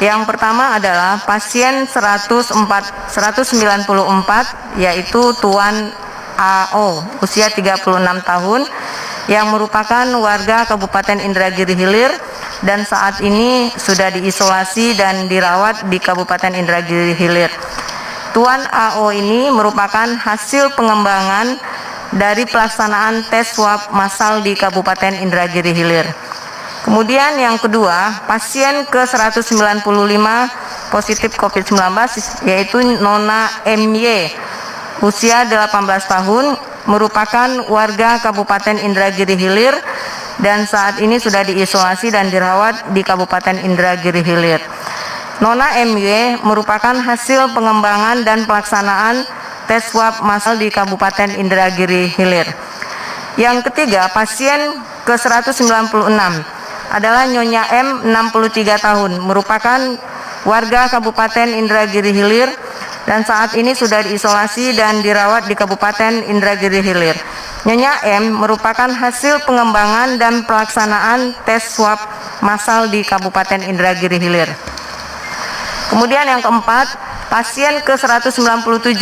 Yang pertama adalah pasien 194, yaitu Tuan AO, usia 36 tahun, yang merupakan warga Kabupaten Indragiri Hilir dan saat ini sudah diisolasi dan dirawat di Kabupaten Indragiri Hilir. Tuan AO ini merupakan hasil pengembangan dari pelaksanaan tes swab massal di Kabupaten Indragiri Hilir. Kemudian yang kedua, pasien ke-195 positif COVID-19 yaitu Nona MY, usia 18 tahun, merupakan warga Kabupaten Indragiri Hilir dan saat ini sudah diisolasi dan dirawat di Kabupaten Indragiri Hilir. Nona MY merupakan hasil pengembangan dan pelaksanaan tes swab massal di Kabupaten Indragiri Hilir. Yang ketiga, pasien ke-196 adalah Nyonya M, 63 tahun, merupakan warga Kabupaten Indragiri Hilir dan saat ini sudah diisolasi dan dirawat di Kabupaten Indragiri Hilir. Nyonya M merupakan hasil pengembangan dan pelaksanaan tes swab massal di Kabupaten Indragiri Hilir. Kemudian yang keempat, pasien ke-197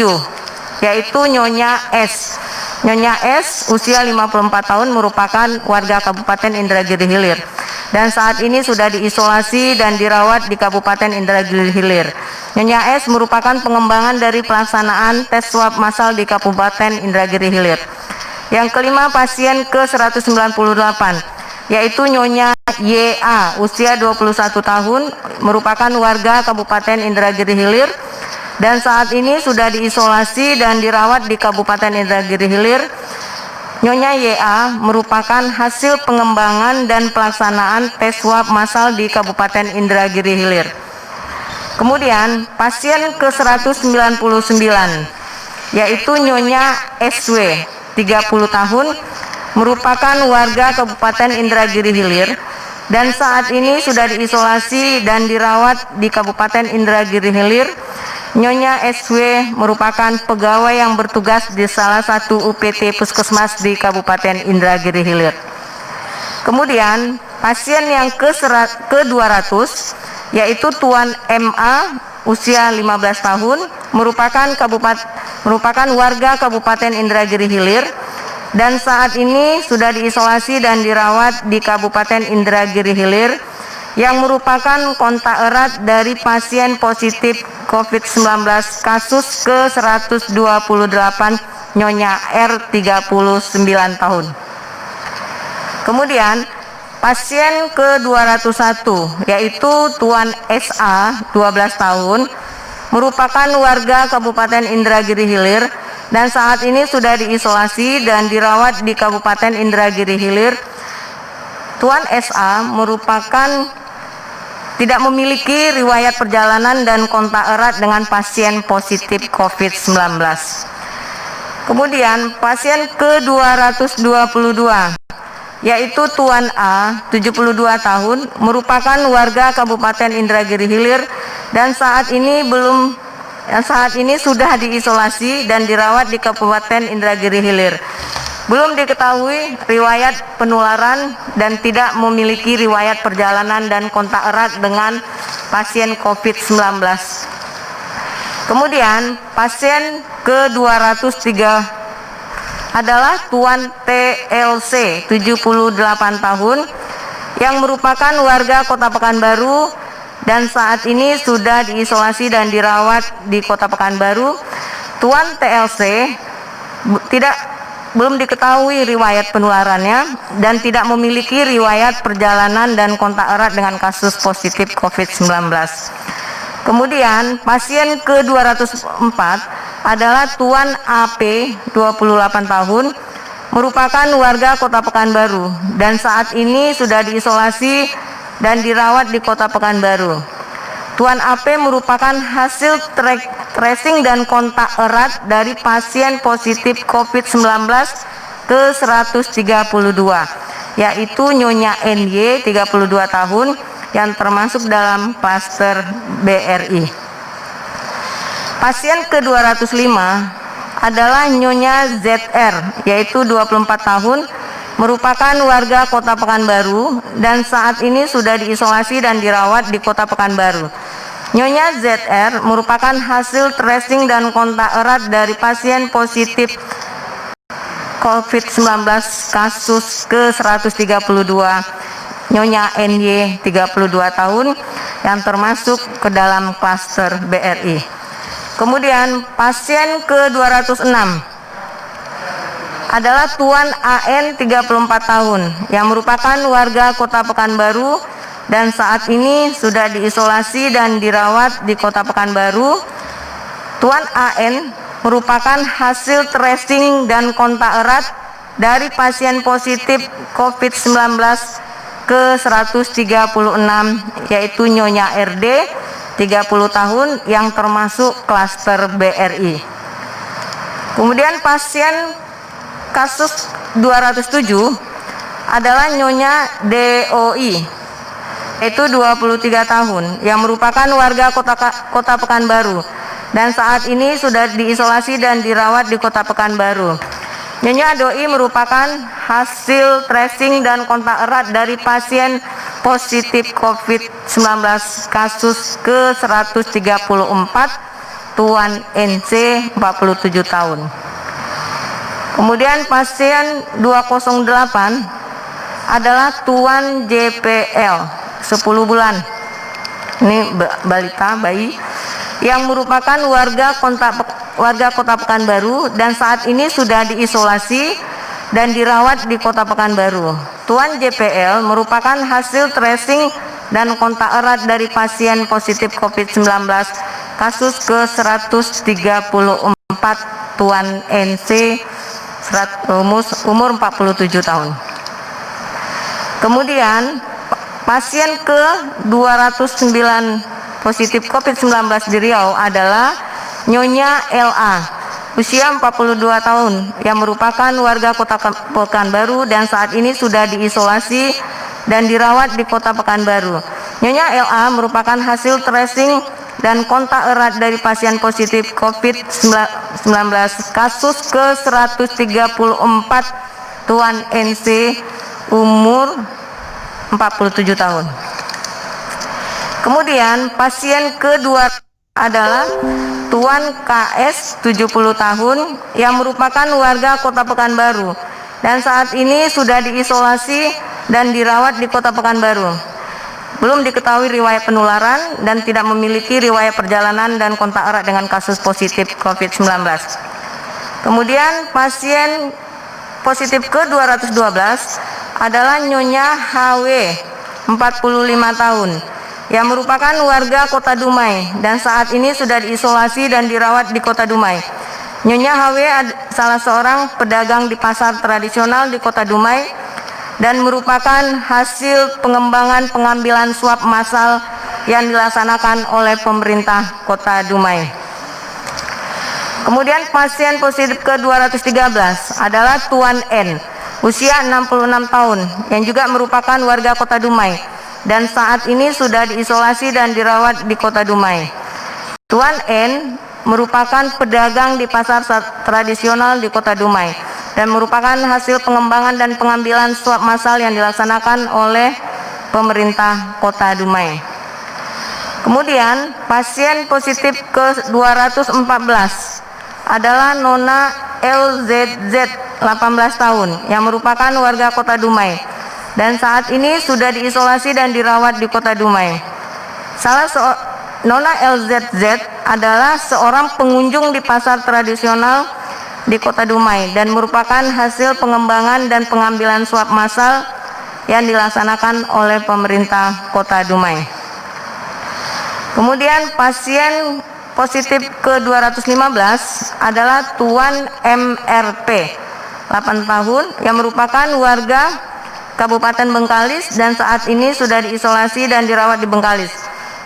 yaitu Nyonya S. Nyonya S usia 54 tahun, merupakan warga Kabupaten Indragiri Hilir dan saat ini sudah diisolasi dan dirawat di Kabupaten Indragiri Hilir. Nyonya S merupakan pengembangan dari pelaksanaan tes swab massal di Kabupaten Indragiri Hilir. Yang kelima, pasien ke-198 yaitu Nyonya YA, usia 21 tahun, merupakan warga Kabupaten Indragiri Hilir dan saat ini sudah diisolasi dan dirawat di Kabupaten Indragiri Hilir. Nyonya YA merupakan hasil pengembangan dan pelaksanaan tes swab massal di Kabupaten Indragiri Hilir. Kemudian pasien ke-199 yaitu Nyonya SW, 30 tahun, merupakan warga Kabupaten Indragiri Hilir dan saat ini sudah diisolasi dan dirawat di Kabupaten Indragiri Hilir. Nyonya SW merupakan pegawai yang bertugas di salah satu UPT Puskesmas di Kabupaten Indragiri Hilir. Kemudian pasien yang ke-200 yaitu Tuan MA, usia 15 tahun, merupakan warga Kabupaten Indragiri Hilir dan saat ini sudah diisolasi dan dirawat di Kabupaten Indragiri Hilir, yang merupakan kontak erat dari pasien positif COVID-19 kasus ke-128 Nyonya R, 39 tahun. Kemudian pasien ke-201 yaitu Tuan SA, 12 tahun, merupakan warga Kabupaten Indragiri Hilir dan saat ini sudah diisolasi dan dirawat di Kabupaten Indragiri Hilir. Tuan SA merupakan tidak memiliki riwayat perjalanan dan kontak erat dengan pasien positif COVID-19. Kemudian pasien ke-222 yaitu Tuan A, 72 tahun, merupakan warga Kabupaten Indragiri Hilir dan saat ini sudah diisolasi dan dirawat di Kabupaten Indragiri Hilir. Belum diketahui riwayat penularan dan tidak memiliki riwayat perjalanan dan kontak erat dengan pasien COVID-19. Kemudian pasien ke-203 adalah Tuan TLC, 78 tahun, yang merupakan warga Kota Pekanbaru dan saat ini sudah diisolasi dan dirawat di Kota Pekanbaru. Tuan TLC belum diketahui riwayat penularannya dan tidak memiliki riwayat perjalanan dan kontak erat dengan kasus positif COVID-19. Kemudian pasien ke-204 adalah Tuan AP, 28 tahun, merupakan warga Kota Pekanbaru dan saat ini sudah diisolasi dan dirawat di Kota Pekanbaru. Tuan AP merupakan hasil tracing dan kontak erat dari pasien positif COVID-19 ke-132 yaitu Nyonya NY, 32 tahun, yang termasuk dalam klaster BRI. Pasien ke-205 adalah Nyonya ZR, yaitu 24 tahun, merupakan warga Kota Pekanbaru dan saat ini sudah diisolasi dan dirawat di Kota Pekanbaru. Nyonya ZR merupakan hasil tracing dan kontak erat dari pasien positif COVID-19 kasus ke-132 Nyonya NY 32 tahun yang termasuk ke dalam klaster BRI. Kemudian pasien ke-206 adalah Tuan AN 34 tahun yang merupakan warga Kota Pekanbaru dan saat ini sudah diisolasi dan dirawat di Kota Pekanbaru. Tuan AN merupakan hasil tracing dan kontak erat dari pasien positif COVID-19 ke-136 yaitu Nyonya RD 30 tahun yang termasuk klaster BRI. Kemudian pasien kasus 207 adalah Nyonya DOI yaitu 23 tahun yang merupakan warga Kota Pekanbaru dan saat ini sudah diisolasi dan dirawat di Kota Pekanbaru. Nyonya DOI merupakan hasil tracing dan kontak erat dari pasien positif COVID-19 kasus ke-134 Tuan NC 47 tahun. Kemudian pasien 208 adalah Tuan JPL 10 bulan. Ini balita, bayi yang merupakan warga Kota Pekanbaru dan saat ini sudah diisolasi dan dirawat di Kota Pekanbaru. Tuan JPL merupakan hasil tracing dan kontak erat dari pasien positif COVID-19 kasus ke-134 Tuan NC umur 47 tahun. Kemudian pasien ke-209 positif COVID-19 di Riau adalah Nyonya LA usia 42 tahun yang merupakan warga Kota Pekanbaru dan saat ini sudah diisolasi dan dirawat di Kota Pekanbaru. Nyonya LA merupakan hasil tracing dan kontak erat dari pasien positif COVID-19 kasus ke-134 Tuan NC umur 47 tahun. Kemudian pasien kedua adalah Tuan KS 70 tahun yang merupakan warga Kota Pekanbaru dan saat ini sudah diisolasi dan dirawat di Kota Pekanbaru. Belum diketahui riwayat penularan dan tidak memiliki riwayat perjalanan dan kontak erat dengan kasus positif COVID-19. Kemudian pasien positif ke-212 adalah Nyonya HW 45 tahun yang merupakan warga Kota Dumai dan saat ini sudah diisolasi dan dirawat di Kota Dumai. Nyonya HW salah seorang pedagang di pasar tradisional di Kota Dumai dan merupakan hasil pengembangan pengambilan swab massal yang dilaksanakan oleh pemerintah Kota Dumai. Kemudian pasien positif ke-213 adalah Tuan N usia 66 tahun yang juga merupakan warga Kota Dumai dan saat ini sudah diisolasi dan dirawat di Kota Dumai. Tuan N merupakan pedagang di pasar tradisional di Kota Dumai dan merupakan hasil pengembangan dan pengambilan swab massal yang dilaksanakan oleh pemerintah Kota Dumai. Kemudian pasien positif ke-214 adalah Nona LZZ 18 tahun yang merupakan warga Kota Dumai dan saat ini sudah diisolasi dan dirawat di Kota Dumai. Nona LZZ adalah seorang pengunjung di pasar tradisional di Kota Dumai dan merupakan hasil pengembangan dan pengambilan swab massal yang dilaksanakan oleh pemerintah Kota Dumai. Kemudian pasien positif ke-215 adalah Tuan MRP 8 tahun yang merupakan warga Kabupaten Bengkalis dan saat ini sudah diisolasi dan dirawat di Bengkalis.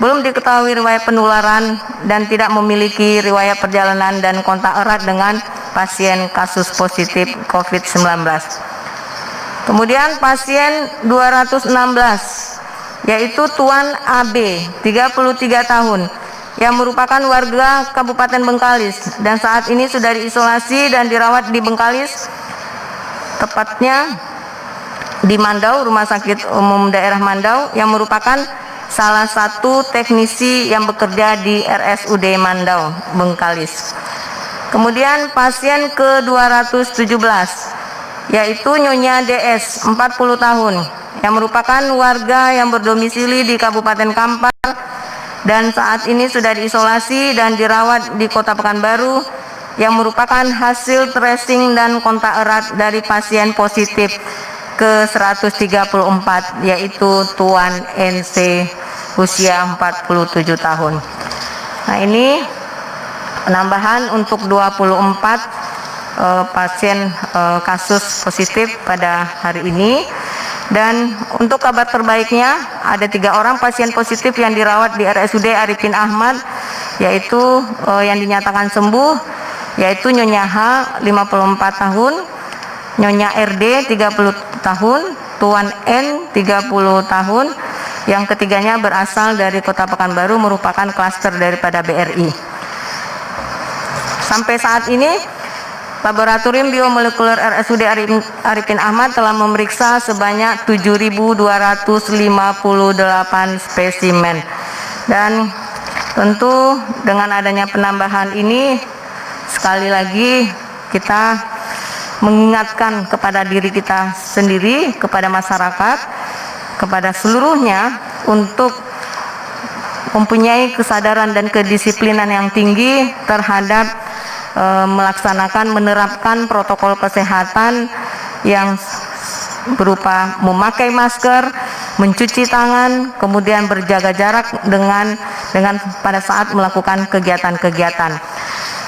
Belum diketahui riwayat penularan dan tidak memiliki riwayat perjalanan dan kontak erat dengan pasien kasus positif COVID-19. Kemudian pasien 216 yaitu Tuan AB 33 tahun yang merupakan warga Kabupaten Bengkalis dan saat ini sudah diisolasi dan dirawat di Bengkalis, tepatnya di Mandau, Rumah Sakit Umum Daerah Mandau, yang merupakan salah satu teknisi yang bekerja di RSUD Mandau, Bengkalis. Kemudian pasien ke-217 yaitu Nyonya DS 40 tahun yang merupakan warga yang berdomisili di Kabupaten Kampar dan saat ini sudah diisolasi dan dirawat di Kota Pekanbaru yang merupakan hasil tracing dan kontak erat dari pasien positif ke-134 yaitu Tuan NC usia 47 tahun. Nah, ini penambahan untuk 24 pasien kasus positif pada hari ini. Dan untuk kabar terbaiknya ada 3 orang pasien positif yang dirawat di RSUD Arifin Ahmad yaitu yang dinyatakan sembuh yaitu Nyonya H 54 tahun, Nyonya RD 30 tahun, Tuan N 30 tahun. Yang ketiganya berasal dari Kota Pekanbaru merupakan klaster daripada BRI. Sampai saat ini Laboratorium Biomolekuler RSUD Arifin Ahmad telah memeriksa sebanyak 7.258 spesimen. Dan tentu dengan adanya penambahan ini sekali lagi kita mengingatkan kepada diri kita sendiri, kepada masyarakat, kepada seluruhnya untuk mempunyai kesadaran dan kedisiplinan yang tinggi terhadap menerapkan protokol kesehatan yang berupa memakai masker, mencuci tangan, kemudian berjaga jarak dengan pada saat melakukan kegiatan-kegiatan.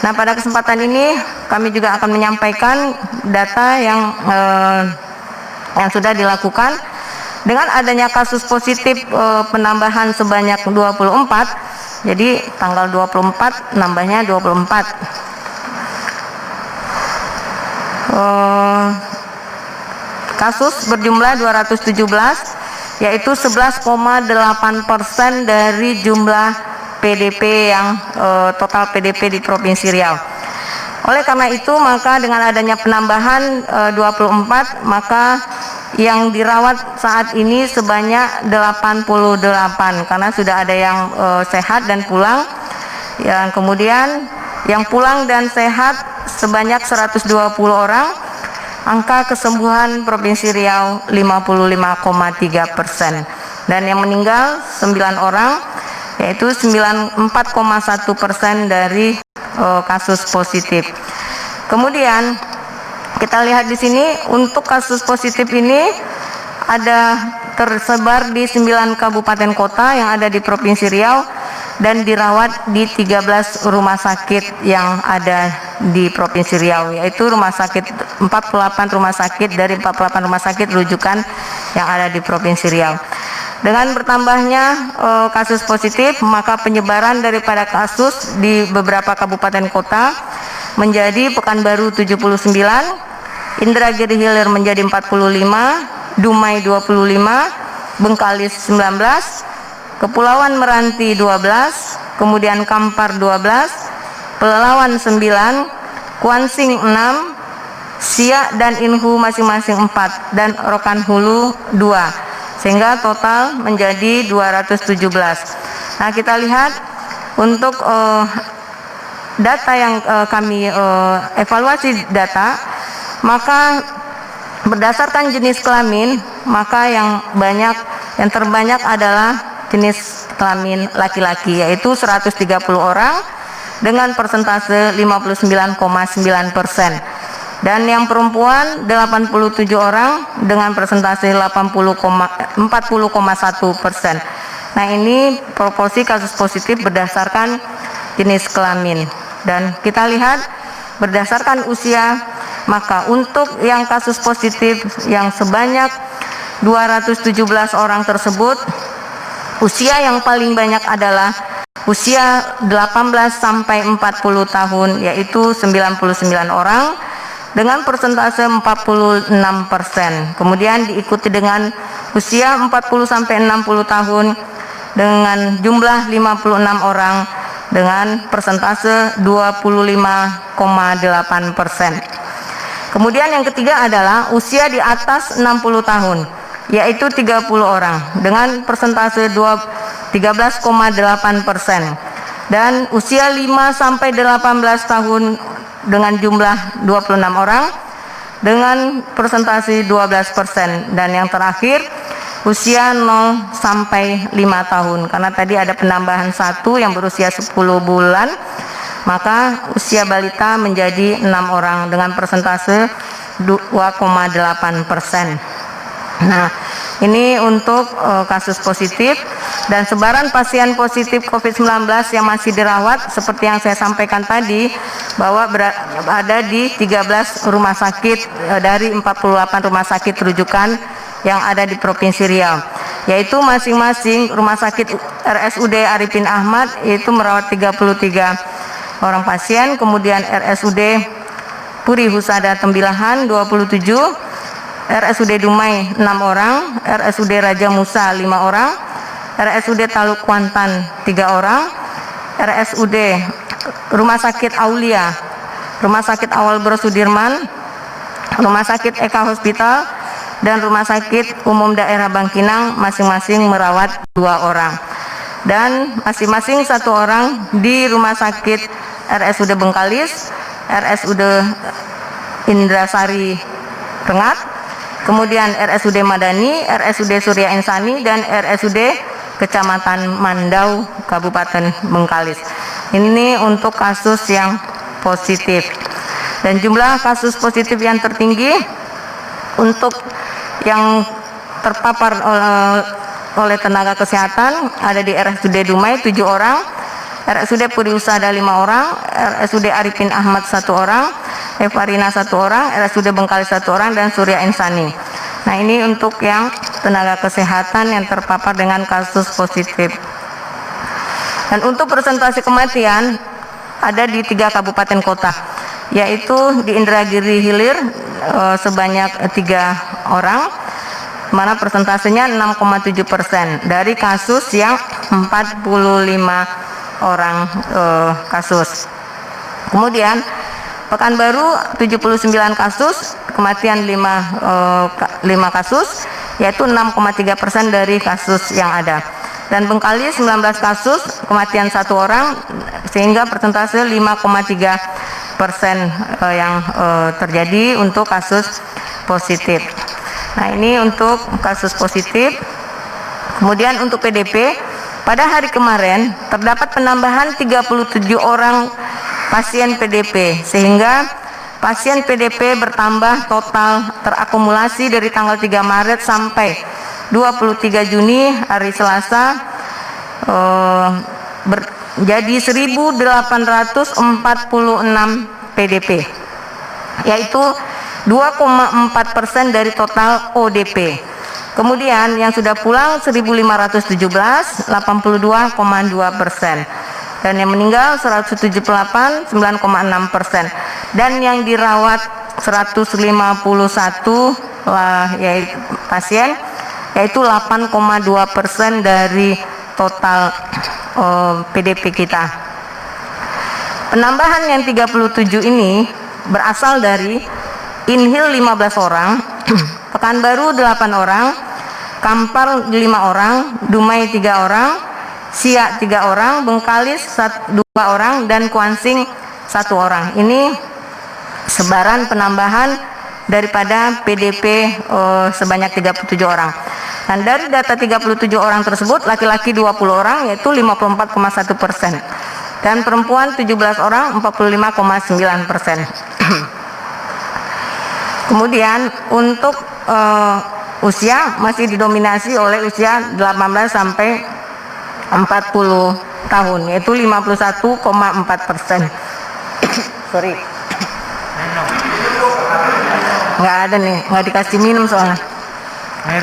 Nah, pada kesempatan ini kami juga akan menyampaikan data yang sudah dilakukan dengan adanya kasus positif penambahan sebanyak 24. Jadi tanggal 24 nambahnya 24. Kasus berjumlah 217 yaitu 11,8% dari jumlah PDP yang total PDP di Provinsi Riau. Oleh karena itu maka dengan adanya penambahan 24 maka yang dirawat saat ini sebanyak 88 karena sudah ada yang sehat dan pulang. Yang kemudian yang pulang dan sehat sebanyak 120 orang. Angka kesembuhan Provinsi Riau 55,3%. Dan yang meninggal 9 orang yaitu 94,1% dari kasus positif. Kemudian kita lihat di sini untuk kasus positif ini ada tersebar di 9 kabupaten kota yang ada di Provinsi Riau dan dirawat di 13 rumah sakit yang ada di Provinsi Riau, yaitu rumah sakit 48 rumah sakit dari 48 rumah sakit rujukan yang ada di Provinsi Riau. Dengan bertambahnya kasus positif, maka penyebaran daripada kasus di beberapa kabupaten kota menjadi Pekanbaru 79, Indragiri Hilir menjadi 45, Dumai 25, Bengkalis 19, Kepulauan Meranti 12, kemudian Kampar 12, Pelalawan 9, Kuansing 6, Siak dan Inhu masing-masing 4, dan Rokan Hulu 2. Sehingga total menjadi 217. Nah, kita lihat untuk data yang kami evaluasi data, maka berdasarkan jenis kelamin, maka yang terbanyak adalah jenis kelamin laki-laki, yaitu 130 orang dengan persentase 59,9%. Dan yang perempuan 87 orang dengan persentase 40,1%. Nah, ini proporsi kasus positif berdasarkan jenis kelamin. Dan kita lihat berdasarkan usia, maka untuk yang kasus positif yang sebanyak 217 orang tersebut, usia yang paling banyak adalah usia 18 sampai 40 tahun, yaitu 99 orang dengan persentase 46%. Kemudian diikuti dengan usia 40 sampai 60 tahun dengan jumlah 56 orang dengan persentase 25,8%. Kemudian yang ketiga adalah usia di atas 60 tahun, yaitu 30 orang dengan persentase 13,8%. Dan usia 5 sampai 18 tahun dengan jumlah 26 orang dengan persentase 12%. Dan yang terakhir usia 0 sampai 5 tahun, karena tadi ada penambahan 1 yang berusia 10 bulan, maka usia balita menjadi 6 orang dengan persentase 2,8%. Nah, ini untuk kasus positif. Dan sebaran pasien positif COVID-19 yang masih dirawat seperti yang saya sampaikan tadi, bahwa ada di 13 rumah sakit dari 48 rumah sakit rujukan yang ada di Provinsi Riau, yaitu masing-masing rumah sakit RSUD Arifin Ahmad itu merawat 33 orang pasien, kemudian RSUD Puri Husada Tembilahan 27, RSUD Dumai 6 orang, RSUD Raja Musa 5 orang, RSUD Taluk Kuantan 3 orang, RSUD Rumah Sakit Aulia, Rumah Sakit Awal Bro Sudirman, Rumah Sakit Eka Hospital, dan Rumah Sakit Umum Daerah Bangkinang masing-masing merawat 2 orang. Dan masing-masing 1 orang di Rumah Sakit RSUD Bengkalis, RSUD Indrasari Rengat, kemudian RSUD Madani, RSUD Surya Insani, dan RSUD Kecamatan Mandau, Kabupaten Bengkalis. Ini untuk kasus yang positif. Dan jumlah kasus positif yang tertinggi untuk yang terpapar oleh tenaga kesehatan ada di RSUD Dumai 7 orang, RSUD Puri Husada 5 orang, RSUD Arifin Ahmad 1 orang, Evarina 1 orang, RSUD Bengkalis 1 orang, dan Surya Insani. Nah, ini untuk yang tenaga kesehatan yang terpapar dengan kasus positif. Dan untuk persentase kematian ada di 3 kabupaten kota, yaitu di Indragiri Hilir sebanyak 3 orang, mana persentasenya 6,7% dari kasus yang 45 orang kasus. Kemudian Pekanbaru 79 kasus, kematian 5 kasus, yaitu 6,3% dari kasus yang ada. Dan Bengkalis 19 kasus, kematian 1 orang, sehingga persentase 5,3% yang terjadi untuk kasus positif. Nah, ini untuk kasus positif. Kemudian untuk PDP, pada hari kemarin terdapat penambahan 37 orang pasien PDP, sehingga pasien PDP bertambah total terakumulasi dari tanggal 3 Maret sampai 23 Juni hari Selasa jadi 1.846 PDP, yaitu 2,4% dari total ODP. Kemudian yang sudah pulang 1.517, 82,2%. Dan yang meninggal 178, 9,6%. Dan yang dirawat 151 yaitu pasien, yaitu 8,2% dari total PDP kita. Penambahan yang 37 ini berasal dari Inhil 15 orang, Pekanbaru 8 orang, Kampar 5 orang, Dumai 3 orang, Siak 3 orang, Bengkalis 2 orang, dan Kuansing 1 orang. Ini sebaran penambahan daripada PDP sebanyak 37 orang. Dan dari data 37 orang tersebut, laki-laki 20 orang yaitu 54,1%, dan perempuan 17 orang 45,9%. Kemudian untuk usia masih didominasi oleh usia 18 sampai 40 tahun, yaitu 51,4%. Sorry, nggak ada nih, nggak dikasih minum soalnya.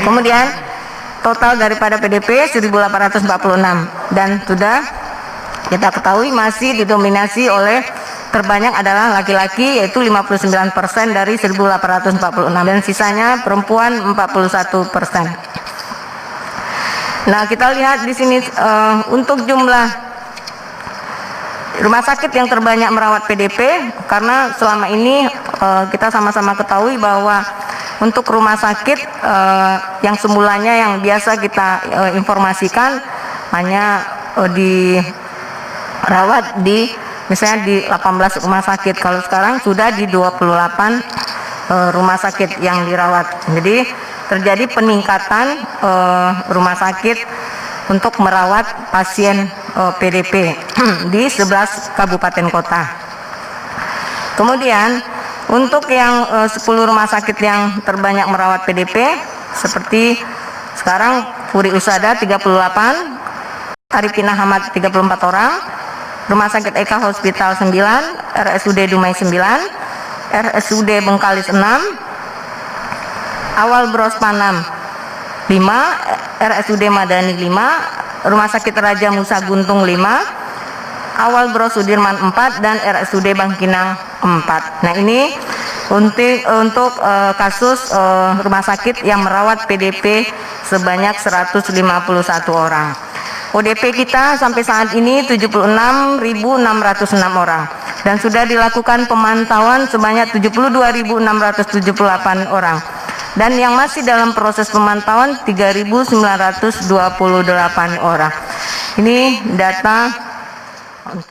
Kemudian total daripada PDP 1.846, dan sudah kita ketahui masih didominasi oleh terbanyak adalah laki-laki, yaitu 59% dari 1.846, dan sisanya perempuan 41%. Nah, kita lihat di sini untuk jumlah rumah sakit yang terbanyak merawat PDP, karena selama ini kita sama-sama ketahui bahwa untuk rumah sakit yang semulanya yang biasa kita informasikan hanya dirawat di misalnya di 18 rumah sakit. Kalau sekarang sudah di 28 rumah sakit yang dirawat. Jadi terjadi peningkatan rumah sakit untuk merawat pasien PDP di 11 kabupaten kota. Kemudian untuk yang 10 rumah sakit yang terbanyak merawat PDP seperti sekarang Puri Usada 38, Arifin Ahmad 34 orang, Rumah Sakit Eka Hospital 9, RSUD Dumai 9, RSUD Bengkalis 6, Awal Bros Panam 5, RSUD Madani 5, Rumah Sakit Raja Musa Guntung 5, Awal Bros Sudirman 4, dan RSUD Bangkinang 4. Nah, ini untuk kasus rumah sakit yang merawat PDP sebanyak 151 orang. ODP kita sampai saat ini 76.606 orang dan sudah dilakukan pemantauan sebanyak 72.678 orang, dan yang masih dalam proses pemantauan 3.928 orang. Ini data untuk